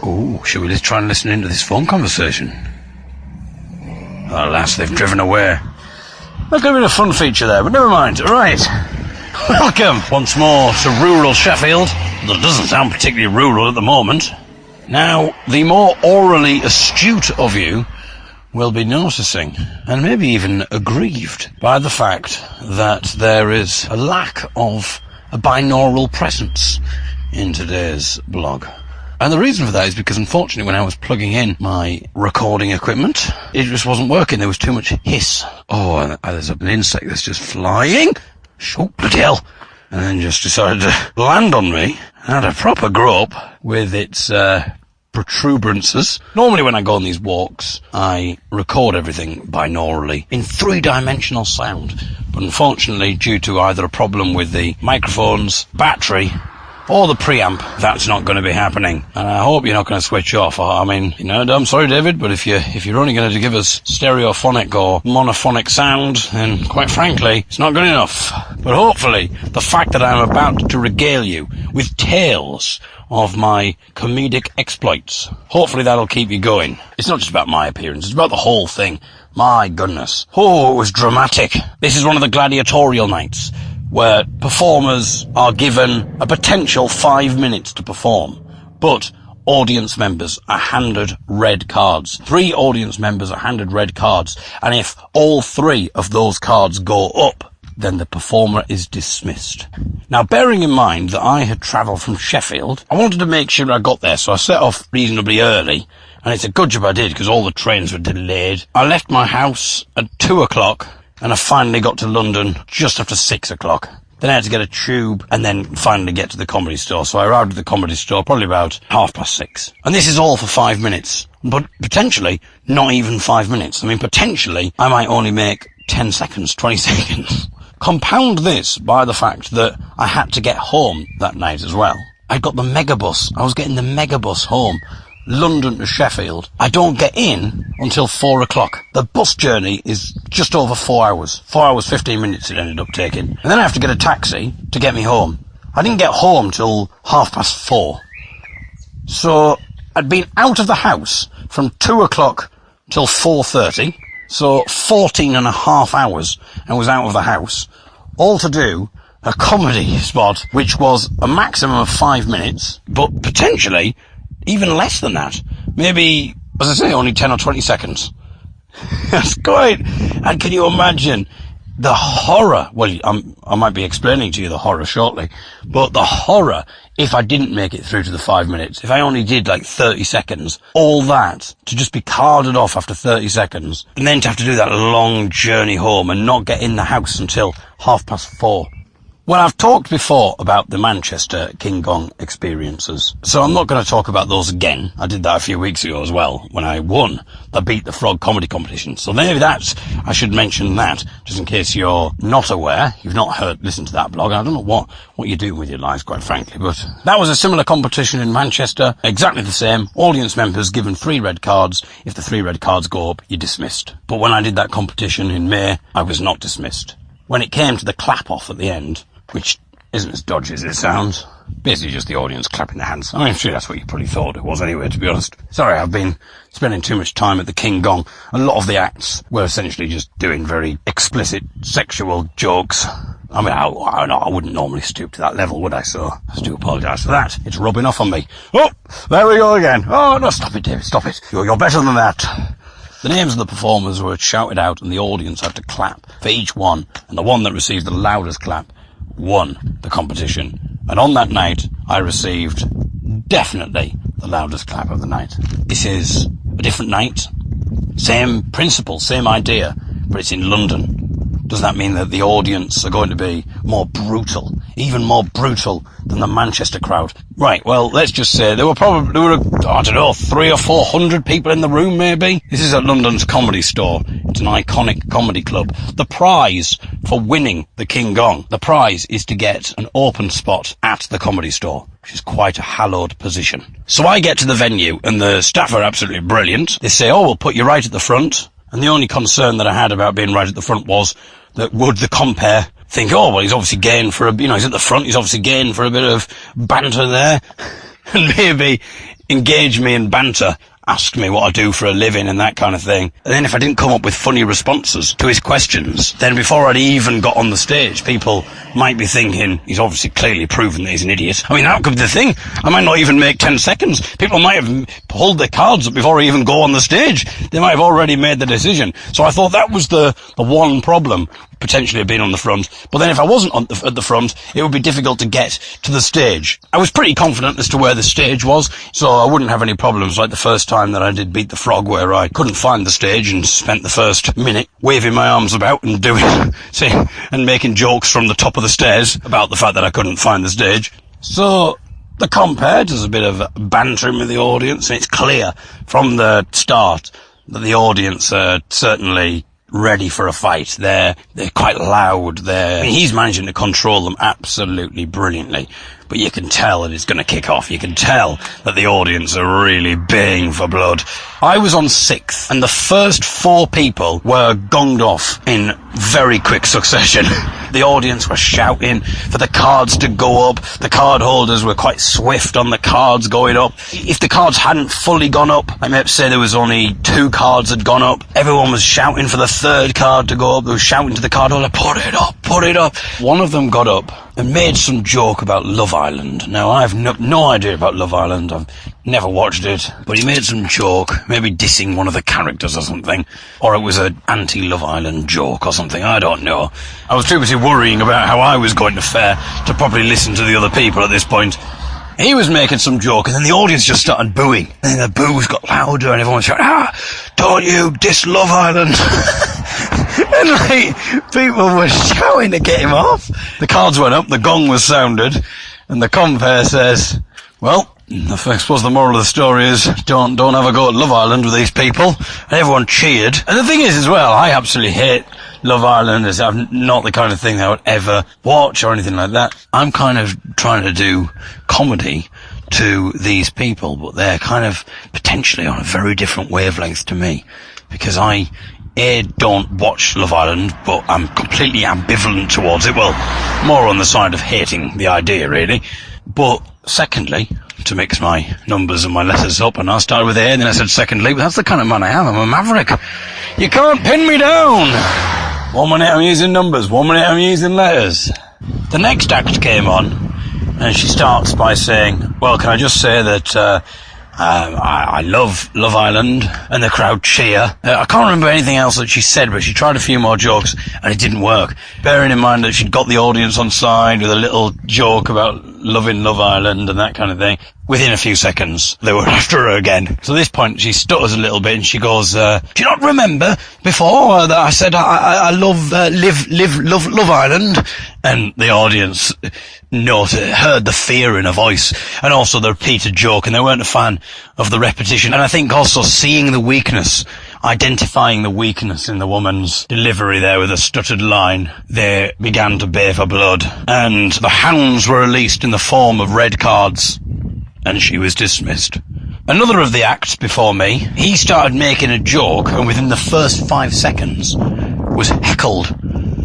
Oh, shall we just try and listen into this phone conversation? Alas, they've driven away. That could have been a fun feature there, but never mind. Right. Welcome once more to rural Sheffield. That doesn't sound particularly rural at the moment. Now, the more orally astute of you will be noticing, and maybe even aggrieved, by the fact that there is a lack of a binaural presence in today's blog. And the reason for that is because, unfortunately, when I was plugging in my recording equipment, it just wasn't working. There was too much hiss. Oh, and there's an insect that's just flying. Oh, bloody hell. And then just decided to land on me and had a proper grope with its protuberances. Normally when I go on these walks, I record everything binaurally in three-dimensional sound. But unfortunately, due to either a problem with the microphone's battery or the preamp, that's not going to be happening. And I hope you're not going to switch off. I mean, you know, I'm sorry, David, but if you're only going to give us stereophonic or monophonic sound, then quite frankly, it's not good enough. But hopefully, the fact that I'm about to regale you with tales of my comedic exploits, hopefully that'll keep you going. It's not just about my appearance, it's about the whole thing. My goodness. Oh, it was dramatic. This is one of the gladiatorial nights where performers are given a potential 5 minutes to perform, but audience members are handed red cards. 3 audience members are handed red cards, and if all 3 of those cards go up, then the performer is dismissed. Now, bearing in mind that I had travelled from Sheffield, I wanted to make sure I got there, so I set off reasonably early, and it's a good job I did, because all the trains were delayed. I left my house at 2 o'clock, and I finally got to London just after 6 o'clock. Then I had to get a tube, and then finally get to the Comedy Store. So I arrived at the Comedy Store probably about 6:30. And this is all for 5 minutes, but potentially not even 5 minutes. I mean, potentially I might only make 10 seconds, 20 seconds. Compound this by the fact that I had to get home that night as well. I got the megabus. I was getting the megabus home. London to Sheffield. I don't get in until 4 o'clock. The bus journey is just over 4 hours. 4 hours, 15 minutes it ended up taking. And then I have to get a taxi to get me home. I didn't get home till 4:30. So I'd been out of the house from 2 o'clock till 4:30. So 14 and a half hours I was out of the house. All to do a comedy spot, which was a maximum of 5 minutes, but potentially even less than that. Maybe, as I say, only 10 or 20 seconds. That's great. And can you imagine the horror? Well, I might be explaining to you the horror shortly, but the horror if I didn't make it through to the 5 minutes, if I only did like 30 seconds, all that to just be carded off after 30 seconds, and then to have to do that long journey home and not get in the house until 4:30. Well, I've talked before about the Manchester King Gong experiences, so I'm not going to talk about those again. I did that a few weeks ago as well, when I won the Beat the Frog comedy competition. So maybe I should mention that, just in case you're not aware, you've not listened to that blog. I don't know what you're doing with your lives, quite frankly, but that was a similar competition in Manchester, exactly the same. Audience members given 3 red cards. If the 3 red cards go up, you're dismissed. But when I did that competition in May, I was not dismissed. When it came to the clap-off at the end, which isn't as dodgy as it sounds. Basically just the audience clapping their hands. I mean, I'm sure that's what you probably thought it was anyway, to be honest. Sorry, I've been spending too much time at the King Gong. A lot of the acts were essentially just doing very explicit sexual jokes. I mean, I wouldn't normally stoop to that level, would I? So I do apologise for that. It's rubbing off on me. Oh, there we go again. Oh, no, stop it, David, stop it. You're better than that. The names of the performers were shouted out and the audience had to clap for each one. And the one that received the loudest clap won the competition. And on that night, I received definitely the loudest clap of the night. This is a different night. Same principle, same idea, but it's in London. Does that mean that the audience are going to be more brutal, even more brutal than the Manchester crowd? Right, well, let's just say there were, I don't know, 300 or 400 people in the room, maybe. This is at London's Comedy Store. It's an iconic comedy club. The prize for winning the King Gong, the prize is to get an open spot at the Comedy Store, which is quite a hallowed position. So I get to the venue, and the staff are absolutely brilliant. They say, oh, we'll put you right at the front. And the only concern that I had about being right at the front was that would the compere think, oh, well, he's obviously game for he's at the front, he's obviously game for a bit of banter there. And maybe engage me in banter, ask me what I do for a living and that kind of thing. And then if I didn't come up with funny responses to his questions, then before I'd even got on the stage, people might be thinking, he's obviously clearly proven that he's an idiot. I mean, that could be the thing. I might not even make 10 seconds. People might have pulled their cards up before I even go on the stage. They might have already made the decision. So I thought that was the one problem, potentially, of being on the front. But then if I wasn't at the front, it would be difficult to get to the stage. I was pretty confident as to where the stage was, so I wouldn't have any problems, like the first time that I did Beat the Frog, where I couldn't find the stage and spent the first minute waving my arms about and and making jokes from the top of the stairs about the fact that I couldn't find the stage. So the compare does a bit of bantering with the audience, and it's clear from the start that the audience are certainly ready for a fight. They're quite loud. He's managing to control them absolutely brilliantly. But you can tell that it's going to kick off. You can tell that the audience are really baying for blood. I was on 6th, and the first 4 people were gonged off in very quick succession. The audience were shouting for the cards to go up. The card holders were quite swift on the cards going up. If the cards hadn't fully gone up, I may say there was only 2 cards had gone up. Everyone was shouting for the 3rd card to go up. They were shouting to the card holder, put it up, put it up. One of them got up and made some joke about Love Island. Now, I have no idea about Love Island. I've never watched it. But he made some joke, maybe dissing one of the characters or something. Or it was an anti-Love Island joke or something. I don't know. I was too busy worrying about how I was going to fare to properly listen to the other people at this point. He was making some joke, and then the audience just started booing. And then the boos got louder, and everyone was shouting, don't you diss Love Island? And like, people were shouting to get him off. The cards went up, the gong was sounded, and the compere says, well, I suppose the moral of the story is don't have a go at Love Island with these people. And everyone cheered. And the thing is as well, I absolutely hate Love Island. It's not the kind of thing that I would ever watch or anything like that. I'm kind of trying to do comedy to these people, but they're kind of potentially on a very different wavelength to me. Because I don't watch Love Island, but I'm completely ambivalent towards it. Well, more on the side of hating the idea, really. But secondly, to mix my numbers and my letters up, and I started with A, and then I said secondly, but that's the kind of man I am. I'm a maverick. You can't pin me down. 1 minute I'm using numbers, 1 minute I'm using letters. The next act came on, and she starts by saying, well, can I just say that I love Love Island, and the crowd cheer. I can't remember anything else that she said, but she tried a few more jokes, and it didn't work. Bearing in mind that she'd got the audience on side with a little joke about loving Love Island and that kind of thing. Within a few seconds, they were after her again. So at this point, she stutters a little bit, and she goes, do you not remember before that I said I love Love Island? And the audience heard the fear in her voice, and also the repeated joke, and they weren't a fan of the repetition. And I think also seeing the weakness, identifying the weakness in the woman's delivery there with a stuttered line, they began to bay for blood. And the hounds were released in the form of red cards, and she was dismissed. Another of the acts before me, he started making a joke, and within the first 5 seconds was heckled.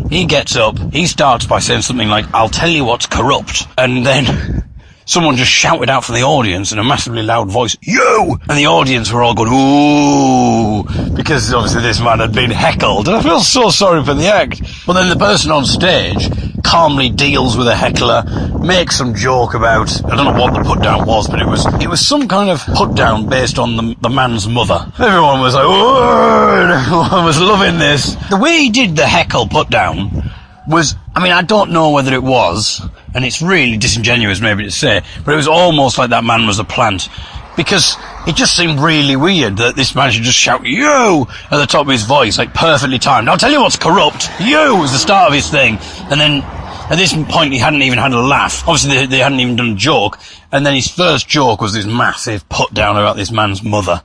He gets up, he starts by saying something like, I'll tell you what's corrupt, and then someone just shouted out from the audience in a massively loud voice, you! And the audience were all going, ooh, because obviously this man had been heckled, and I feel so sorry for the act. But then the person on stage calmly deals with a heckler, makes some joke about, I don't know what the put down was, but it was some kind of put down based on the man's mother. Everyone was like, whoa, and everyone was loving this. The way he did the heckle put down was, I mean, I don't know whether it was, and it's really disingenuous maybe to say, but it was almost like that man was a plant. Because it just seemed really weird that this man should just shout, you, at the top of his voice, like perfectly timed. I'll tell you what's corrupt. You was the start of his thing. And then, at this point, he hadn't even had a laugh. Obviously, they hadn't even done a joke. And then his first joke was this massive put down about this man's mother.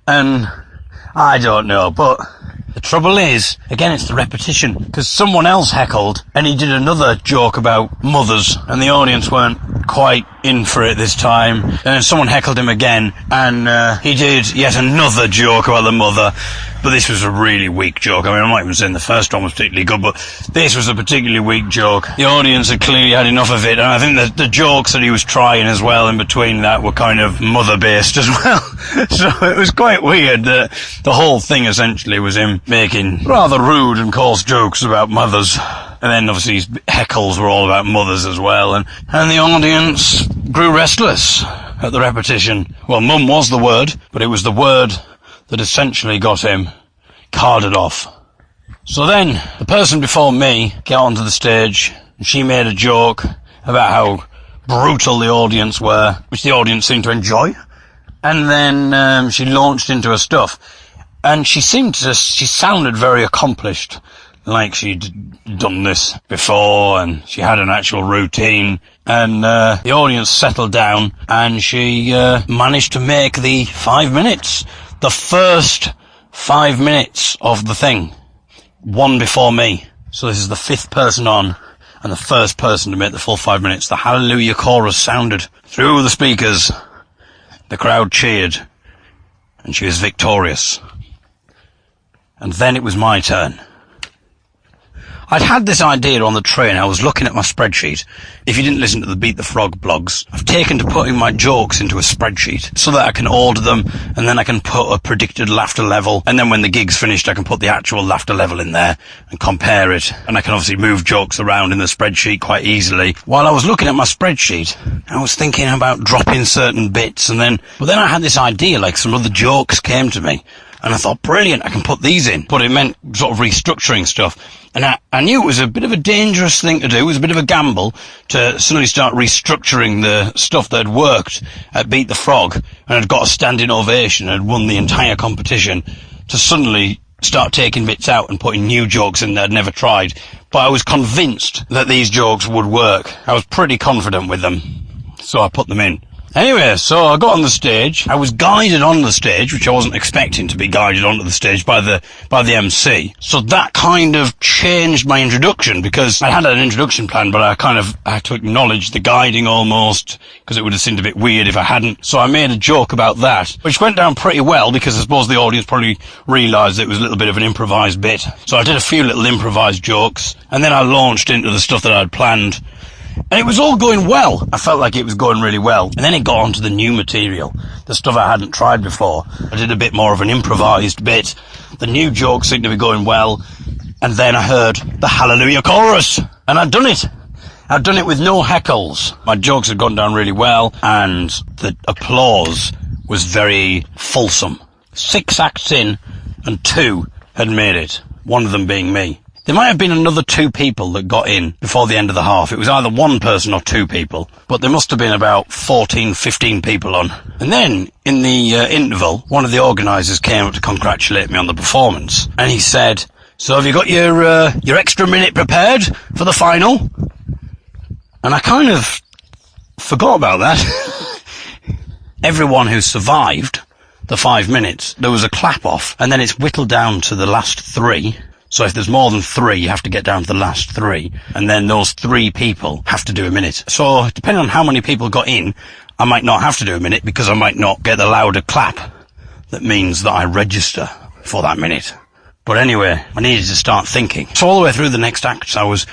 And I don't know, but the trouble is, again, it's the repetition. Because someone else heckled, and he did another joke about mothers, and the audience weren't wasn't quite in for it this time. And then someone heckled him again, and he did yet another joke about the mother. But this was a really weak joke. I mean, I'm not even saying the first one was particularly good, but this was a particularly weak joke. The audience had clearly had enough of it, and I think that the jokes that he was trying as well in between that were kind of mother-based as well. So it was quite weird that the whole thing essentially was him making rather rude and coarse jokes about mothers. And then obviously his heckles were all about mothers as well, and the audience grew restless at the repetition. Well, mum was the word, but it was the word that essentially got him carded off. So then, the person before me got onto the stage, and she made a joke about how brutal the audience were, which the audience seemed to enjoy. And then she launched into her stuff, and she sounded very accomplished, like she'd done this before, and she had an actual routine. And the audience settled down, and she managed to make the 5 minutes. The first 5 minutes of the thing. One before me. So this is the 5th person on, and the first person to make the full 5 minutes. The Hallelujah chorus sounded through the speakers. The crowd cheered, and she was victorious. And then it was my turn. I'd had this idea on the train. I was looking at my spreadsheet. If you didn't listen to the Beat the Frog blogs, I've taken to putting my jokes into a spreadsheet so that I can order them, and then I can put a predicted laughter level, and then when the gig's finished I can put the actual laughter level in there and compare it, and I can obviously move jokes around in the spreadsheet quite easily. While I was looking at my spreadsheet, I was thinking about dropping certain bits, but then I had this idea, like some other jokes came to me. And I thought, brilliant, I can put these in. But it meant sort of restructuring stuff. And I knew it was a bit of a dangerous thing to do. It was a bit of a gamble to suddenly start restructuring the stuff that had worked at Beat the Frog and had got a standing ovation and had won the entire competition, to suddenly start taking bits out and putting new jokes in that I'd never tried. But I was convinced that these jokes would work. I was pretty confident with them. So I put them in. Anyway, so I got on the stage. I was guided on the stage, which I wasn't expecting to be guided onto the stage by the MC. So that kind of changed my introduction, because I had an introduction plan, but I had to acknowledge the guiding almost, because it would have seemed a bit weird if I hadn't. So I made a joke about that, which went down pretty well, because I suppose the audience probably realised it was a little bit of an improvised bit. So I did a few little improvised jokes, and then I launched into the stuff that I'd planned. And it was all going well. I felt like it was going really well. And then it got onto the new material, the stuff I hadn't tried before. I did a bit more of an improvised bit. The new jokes seemed to be going well. And then I heard the Hallelujah chorus. And I'd done it. I'd done it with no heckles. My jokes had gone down really well, and the applause was very fulsome. 6 acts in, and 2 had made it. One of them being me. There might have been another 2 people that got in before the end of the half. It was either 1 person or 2 people, but there must have been about 14, 15 people on. And then, in the interval, one of the organisers came up to congratulate me on the performance, and he said, "So have you got your extra minute prepared for the final?" And I kind of forgot about that. Everyone who survived the 5 minutes, there was a clap off, and then it's whittled down to the last 3. So if there's more than 3, you have to get down to the last 3, and then those 3 people have to do a minute. So depending on how many people got in, I might not have to do a minute, because I might not get the louder clap that means that I register for that minute. But anyway, I needed to start thinking. So all the way through the next act, I was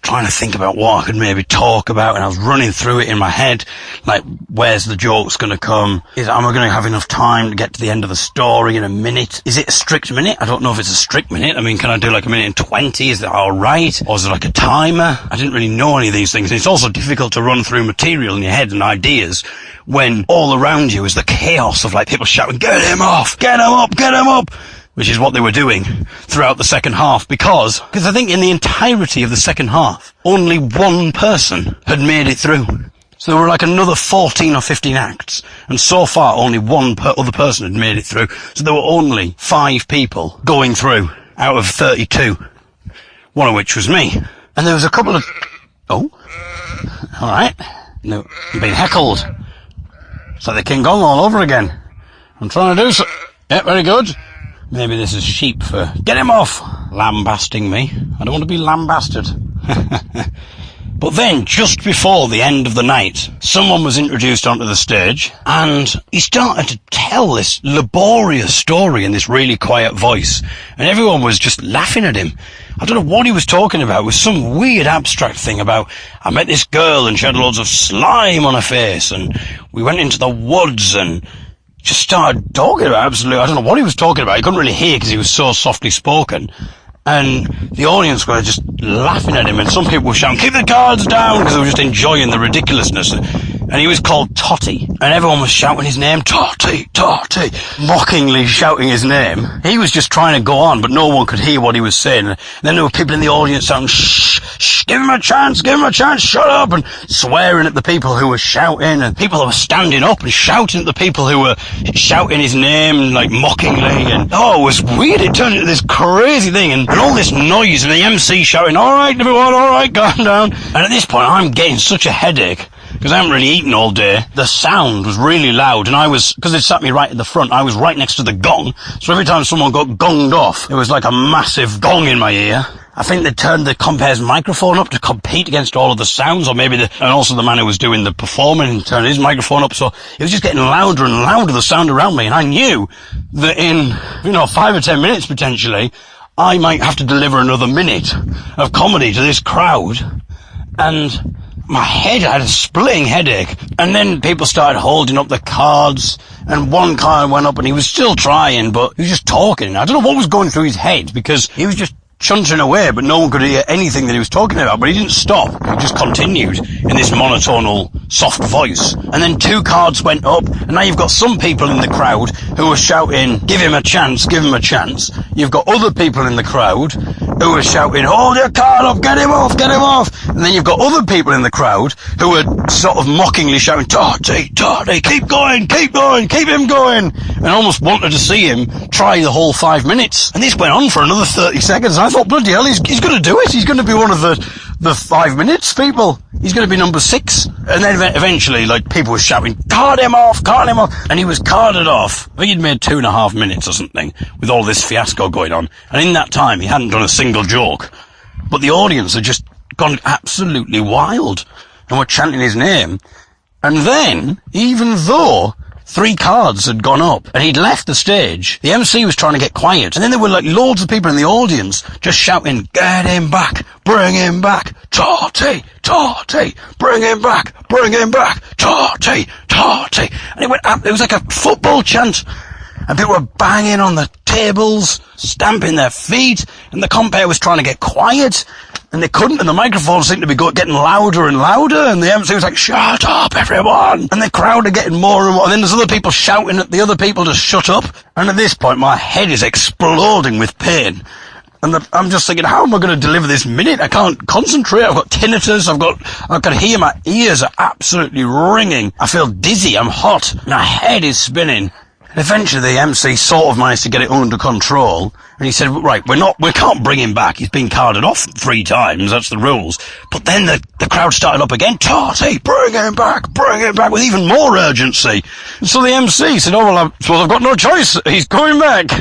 trying to think about what I could maybe talk about, and I was running through it in my head, like, where's the joke's going to come? Am I going to have enough time to get to the end of the story in a minute? Is it a strict minute? I don't know if it's a strict minute. I mean, can I do like a minute and 20? Is that alright? Or is it like a timer? I didn't really know any of these things. And it's also difficult to run through material in your head and ideas when all around you is the chaos of like people shouting, "Get him off! Get him up! Get him up!" Which is what they were doing throughout the second half, because I think in the entirety of the second half, only 1 person had made it through. So there were like another 14 or 15 acts, and so far only 1 other person had made it through. So there were only 5 people going through out of 32, one of which was me. And there was a couple of... Oh, alright. No, I'm being heckled. It's like the King Gong all over again. I'm trying to do so... Yeah, very good. Maybe this is sheep for "get him off," lambasting me. I don't want to be lambasted. But then, just before the end of the night, someone was introduced onto the stage, and he started to tell this laborious story in this really quiet voice, and everyone was just laughing at him. I don't know what he was talking about. It was some weird abstract thing about, I met this girl and she had loads of slime on her face, and we went into the woods and just started talking about absolutely, I don't know what he was talking about. You couldn't really hear because he was so softly spoken. And the audience were just laughing at him, and some people were shouting, keep the cards down, because they were just enjoying the ridiculousness. And he was called Totty, and everyone was shouting his name, Totty, Totty, mockingly shouting his name. He was just trying to go on, but no one could hear what he was saying. And then there were people in the audience shouting, shh, shh, give him a chance, shut up, and swearing at the people who were shouting, and people who were standing up and shouting at the people who were shouting his name, like, mockingly. And, oh, it was weird. It turned into this crazy thing, and all this noise, and the MC shouting, all right, everyone, all right, calm down. And at this point, I'm getting such a headache, because I haven't really eaten all day. The sound was really loud, and because they sat me right at the front, I was right next to the gong, so every time someone got gonged off, it was like a massive gong in my ear. I think they turned the compare's microphone up to compete against all of the sounds, or maybe and also the man who was doing the performing turned his microphone up, so it was just getting louder and louder, the sound around me, and I knew that in, 5 or 10 minutes potentially, I might have to deliver another minute of comedy to this crowd, and my head, I had a splitting headache. And then people started holding up the cards, and one card went up and he was still trying, but he was just talking. I don't know what was going through his head, because he was just chuntering away, but no one could hear anything that he was talking about. But he didn't stop. He just continued in this monotonal, soft voice. And then 2 cards went up, and now you've got some people in the crowd who are shouting, give him a chance, give him a chance. You've got other people in the crowd who are shouting, hold your card up, get him off, get him off. And then you've got other people in the crowd who are sort of mockingly shouting, Totty, Totty, keep going, keep him going. And almost wanted to see him try the whole 5 minutes. And this went on for another 30 seconds. I thought, bloody hell, he's going to do it. He's going to be one of the 5 minutes people. He's going to be number 6. And then eventually, people were shouting, card him off. And he was carded off. I think he'd made 2.5 minutes or something with all this fiasco going on. And in that time, he hadn't done a single joke. But the audience had just gone absolutely wild and were chanting his name. And then, even though 3 cards had gone up, and he'd left the stage, the MC was trying to get quiet, and then there were loads of people in the audience just shouting, get him back, bring him back, Totty, Totty, bring him back, Totty, Totty. And it was like a football chant, and people were banging on the tables, stamping their feet, and the compere was trying to get quiet, and they couldn't, and the microphone seemed to be getting louder and louder, and the MC was like, shut up, everyone! And the crowd are getting more and more, and then there's other people shouting at the other people to shut up, and at this point my head is exploding with pain. And I'm just thinking, how am I going to deliver this minute? I can't concentrate, I've got tinnitus, I can hear my ears are absolutely ringing, I feel dizzy, I'm hot, my head is spinning. And eventually the MC sort of managed to get it under control, and he said, right, we can't bring him back, he's been carded off 3 times, that's the rules. But then the crowd started up again, Totty, bring him back, with even more urgency. And so the MC said, oh, well, I suppose I've got no choice, he's coming back.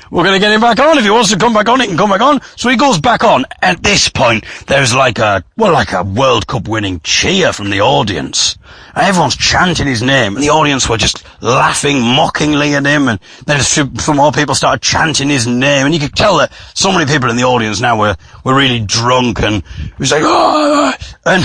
We're going to get him back on. If he wants to come back on, he can come back on. So he goes back on. At this point, there's like a World Cup winning cheer from the audience. And everyone's chanting his name, and the audience were just laughing mockingly at him, and then some more people started chanting his name, and you could tell that so many people in the audience now were really drunk, and it was like, oh, and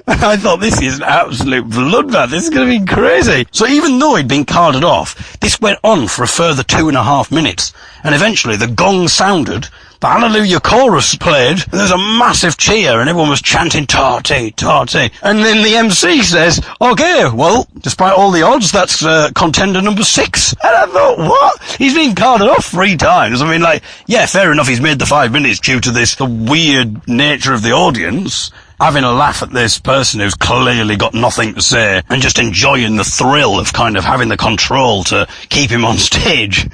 I thought, this is an absolute bloodbath. This is going to be crazy. So even though he'd been carded off, this went on for a further 2.5 minutes. And eventually the gong sounded, the Hallelujah chorus played, and there was a massive cheer, and everyone was chanting, Totty, Totty. And then the MC says, okay, well, despite all the odds, that's contender number 6. And I thought, what? He's been carded off 3 times. I mean, yeah, fair enough, he's made the 5 minutes due to the weird nature of the audience, having a laugh at this person who's clearly got nothing to say, and just enjoying the thrill of kind of having the control to keep him on stage.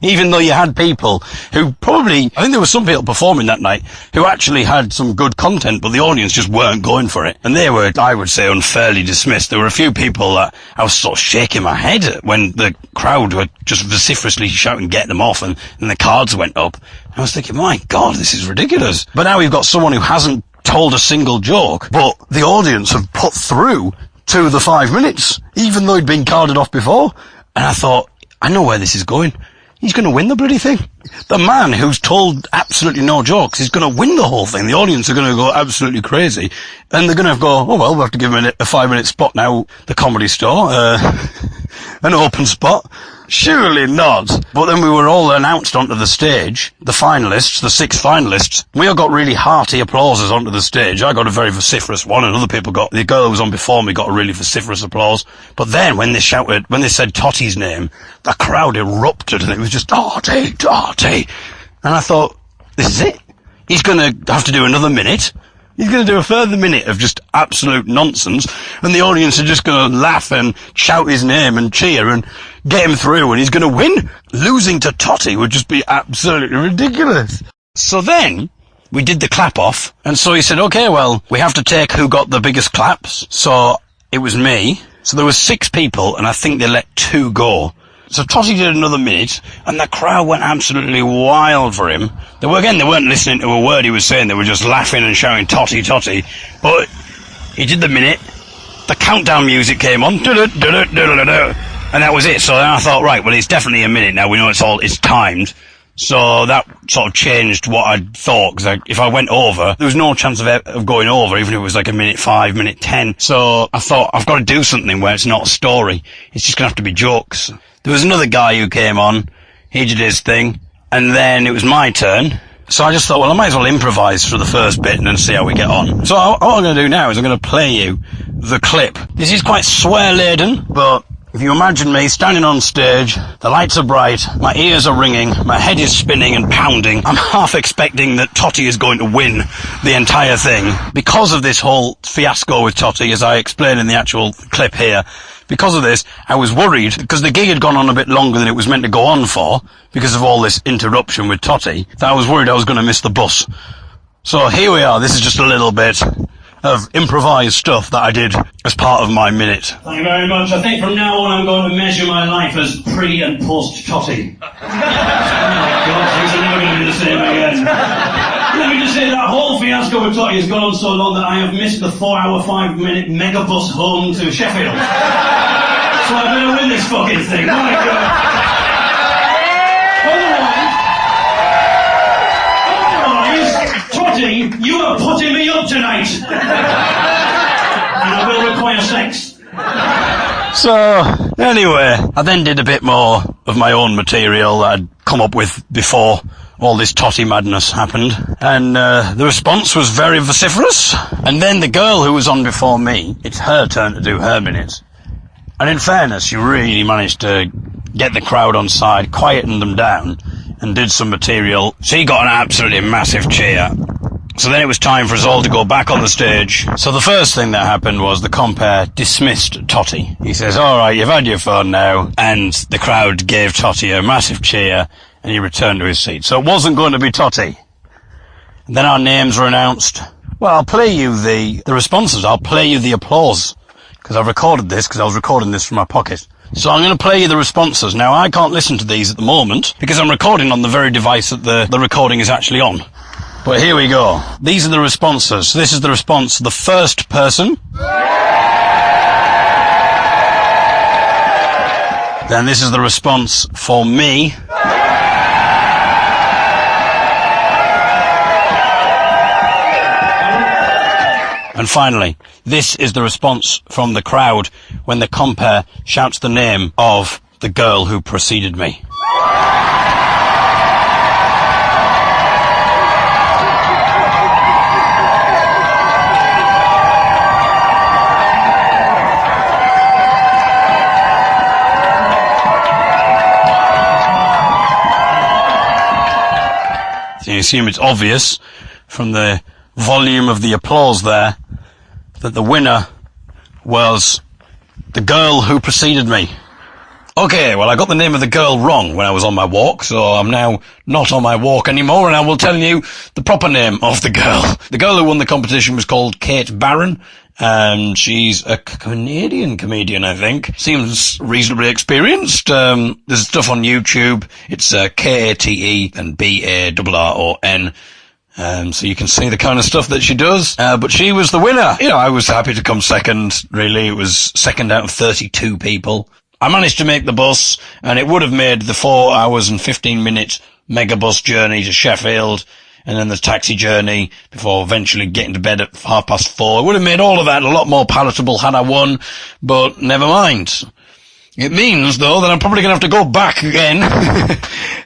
Even though you had people who I think there were some people performing that night who actually had some good content, but the audience just weren't going for it. And they were, I would say, unfairly dismissed. There were a few people that I was sort of shaking my head at when the crowd were just vociferously shouting, get them off, and the cards went up. I was thinking, my God, this is ridiculous. But now we've got someone who hasn't told a single joke, but the audience had put through to the 5 minutes, even though he'd been carded off before. And I thought, I know where this is going. He's going to win the bloody thing. The man who's told absolutely no jokes is going to win the whole thing. The audience are going to go absolutely crazy. And they're going to go, oh well, we'll have to give him a 5-minute spot now, the Comedy Store, an open spot. Surely not. But then we were all announced onto the stage, the finalists, the 6 finalists. We all got really hearty applauses onto the stage. I got a very vociferous one, and other people got, the girl who was on before me got a really vociferous applause. But then when they said Totty's name, the crowd erupted, and it was just, Totty, Totty. And I thought, this is it. He's gonna have to do another minute. He's going to do a further minute of just absolute nonsense, and the audience are just going to laugh and shout his name and cheer and get him through, and he's going to win. Losing to Totty would just be absolutely ridiculous. So then, we did the clap off, and so he said, okay, well, we have to take who got the biggest claps. So it was me. So there was 6 people, and I think they let 2 go. So Totty did another minute, and the crowd went absolutely wild for him. They weren't listening to a word he was saying, they were just laughing and shouting, Totty, Totty. But he did the minute, the countdown music came on, and that was it. So then I thought, right, well, it's definitely a minute now, we know it's timed. So that sort of changed what I thought, because if I went over, there was no chance of going over, even if it was like a minute 5, minute 10. So I thought, I've got to do something where it's not a story, it's just going to have to be jokes. There was another guy who came on, he did his thing, and then it was my turn. So I just thought, well, I might as well improvise for the first bit and then see how we get on. So what I'm going to do now is I'm going to play you the clip. This is quite swear-laden, but if you imagine me standing on stage, the lights are bright, my ears are ringing, my head is spinning and pounding, I'm half expecting that Totty is going to win the entire thing. Because of this whole fiasco with Totty, as I explain in the actual clip here, because of this, I was worried, because the gig had gone on a bit longer than it was meant to go on for, because of all this interruption with Totty, that I was worried I was going to miss the bus. So here we are, this is just a little bit of improvised stuff that I did as part of my minute. Thank you very much. I think from now on I'm going to measure my life as pre and post Totty. Oh God, things are never going to be the same again. Let me just say that whole fiasco with Totty has gone on so long that I have missed the 4-hour, 5-minute megabus home to Sheffield. So I better win this fucking thing. My God. Totty, you are putting me up tonight. And I will require sex. So, anyway, I then did a bit more of my own material that I'd come up with before all this Totty madness happened. And the response was very vociferous. And then the girl who was on before me, it's her turn to do her minute. And in fairness, she really managed to get the crowd on side, quieten them down, and did some material. She got an absolutely massive cheer. So then it was time for us all to go back on the stage. So the first thing that happened was the compere dismissed Totty. He says, alright, you've had your fun now. And the crowd gave Totty a massive cheer, and he returned to his seat. So it wasn't going to be Totty. And then our names were announced. Well, I'll play you the responses. I'll play you the applause. Because I've recorded this, because I was recording this from my pocket. So I'm going to play you the responses. Now, I can't listen to these at the moment, because I'm recording on the very device that the recording is actually on. But here we go. These are the responses. So this is the response of the first person. Then this is the response for me. And finally, this is the response from the crowd when the compere shouts the name of the girl who preceded me. So you assume it's obvious from the volume of the applause there that the winner was the girl who preceded me. Okay, well, I got the name of the girl wrong when I was on my walk, so I'm now not on my walk anymore, and I will tell you the proper name of the girl. The girl who won the competition was called Kate Barron, and she's a Canadian comedian, I think. Seems reasonably experienced. There's stuff on YouTube. It's Kate and Barron. So you can see the kind of stuff that she does. But she was the winner. You know, I was happy to come second, really. It was second out of 32 people. I managed to make the bus, and it would have made the 4 hours and 15-minute megabus journey to Sheffield, and then the taxi journey before eventually getting to bed at 4:30. It would have made all of that a lot more palatable had I won, but never mind. It means, though, that I'm probably going to have to go back again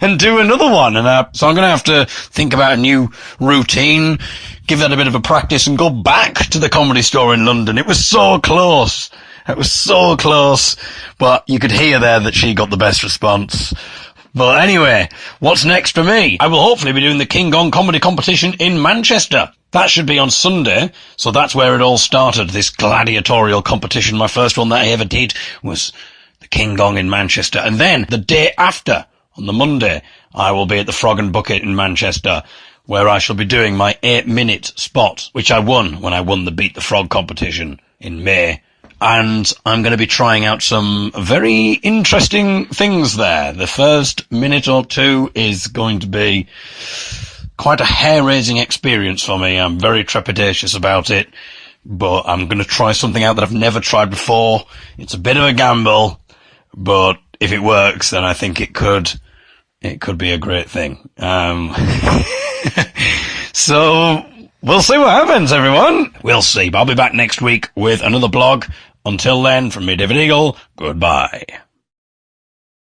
and do another one. And so I'm going to have to think about a new routine, give that a bit of a practice, and go back to the Comedy Store in London. It was so close. It was so close. But you could hear there that she got the best response. But anyway, what's next for me? I will hopefully be doing the King Gong comedy competition in Manchester. That should be on Sunday, so that's where it all started, this gladiatorial competition. My first one that I ever did was the King Gong in Manchester. And then, the day after, on the Monday, I will be at the Frog and Bucket in Manchester, where I shall be doing my 8-minute spot, which I won when I won the Beat the Frog competition in May. And I'm going to be trying out some very interesting things there. The first minute or two is going to be quite a hair-raising experience for me. I'm very trepidatious about it, but I'm going to try something out that I've never tried before. It's a bit of a gamble, but if it works, then I think it could be a great thing. So we'll see what happens, everyone. We'll see. But I'll be back next week with another blog. Until then, from me, David Eagle, goodbye.